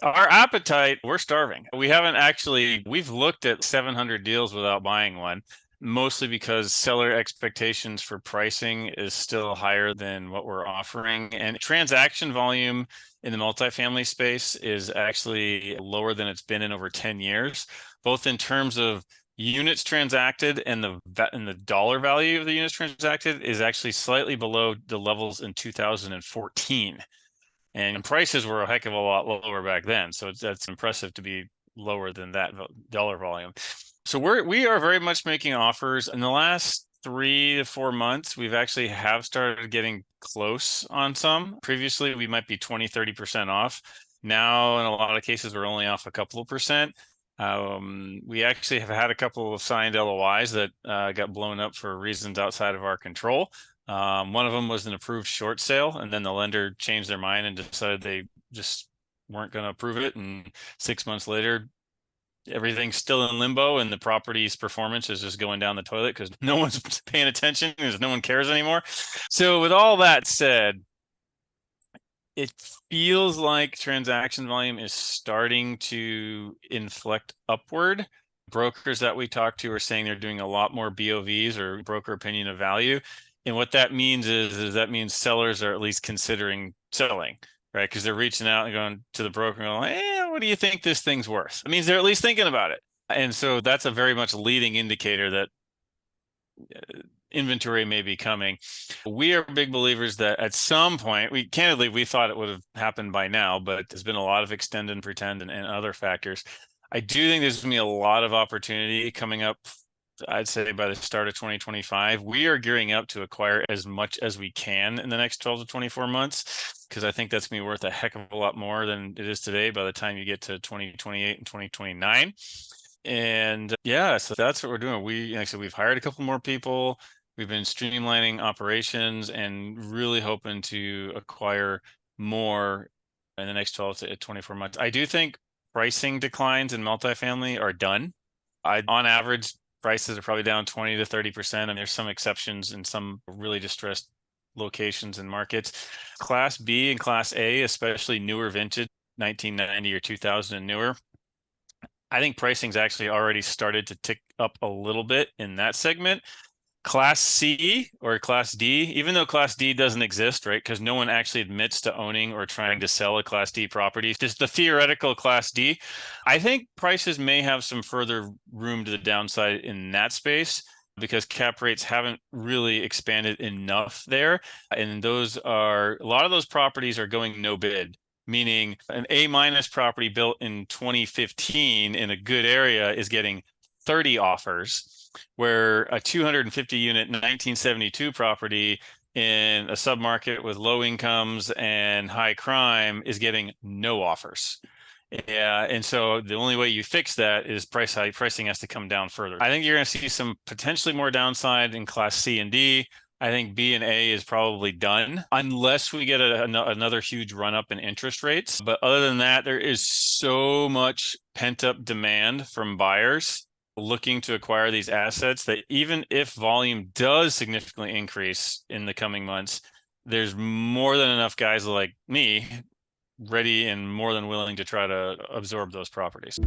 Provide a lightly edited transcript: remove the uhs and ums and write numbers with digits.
Our appetite, we're starving. We've looked at 700 deals without buying one, mostly because seller expectations for pricing is still higher than what we're offering. And transaction volume in the multifamily space is actually lower than it's been in over 10 years, both in terms of units transacted and the dollar value of the units transacted is actually slightly below the levels in 2014. And prices were a heck of a lot lower back then. So that's impressive to be lower than that dollar volume. So we are very much making offers. In the last 3 to 4 months, we've actually have started getting close on some. Previously, we might be 20, 30% off. Now, in a lot of cases, we're only off a couple of percent. We actually have had a couple of signed LOIs that got blown up for reasons outside of our control. One of them was an approved short sale, and then the lender changed their mind and decided they just weren't going to approve it. And 6 months later, everything's still in limbo, and the property's performance is just going down the toilet because no one's paying attention because no one cares anymore. So, with all that said, it feels like transaction volume is starting to inflect upward. Brokers that we talk to are saying they're doing a lot more BOVs, or broker opinion of value. And what that means is that means sellers are at least considering selling, right? Because they're reaching out and going to the broker and going, what do you think this thing's worth? It means they're at least thinking about it. And so that's a very much leading indicator that inventory may be coming. We are big believers that at some point, we thought it would have happened by now, but there's been a lot of extend and pretend and other factors. I do think there's going to be a lot of opportunity coming up. I'd say by the start of 2025, we are gearing up to acquire as much as we can in the next 12 to 24 months, because I think that's going to be worth a heck of a lot more than it is today by the time you get to 2028 and 2029. And yeah, so that's what we're doing. We've hired a couple more people. We've been streamlining operations and really hoping to acquire more in the next 12 to 24 months. I do think pricing declines in multifamily are done. On average, prices are probably down 20 to 30%, and there's some exceptions in some really distressed locations and markets. Class B and Class A, especially newer vintage, 1990 or 2000 and newer, I think pricing's actually already started to tick up a little bit in that segment. Class C or Class D, even though Class D doesn't exist, right? Because no one actually admits to owning or trying to sell a Class D property. Just the theoretical Class D. I think prices may have some further room to the downside in that space because cap rates haven't really expanded enough there. And a lot of those properties are going no bid, meaning an A- property built in 2015 in a good area is getting 30 offers, where a 250 unit 1972 property in a submarket with low incomes and high crime is getting no offers. Yeah, and so the only way you fix that is pricing has to come down further. I think you're going to see some potentially more downside in Class C and D. I think B and A is probably done unless we get another huge run up in interest rates. But other than that, there is so much pent up demand from buyers looking to acquire these assets that even if volume does significantly increase in the coming months, there's more than enough guys like me ready and more than willing to try to absorb those properties.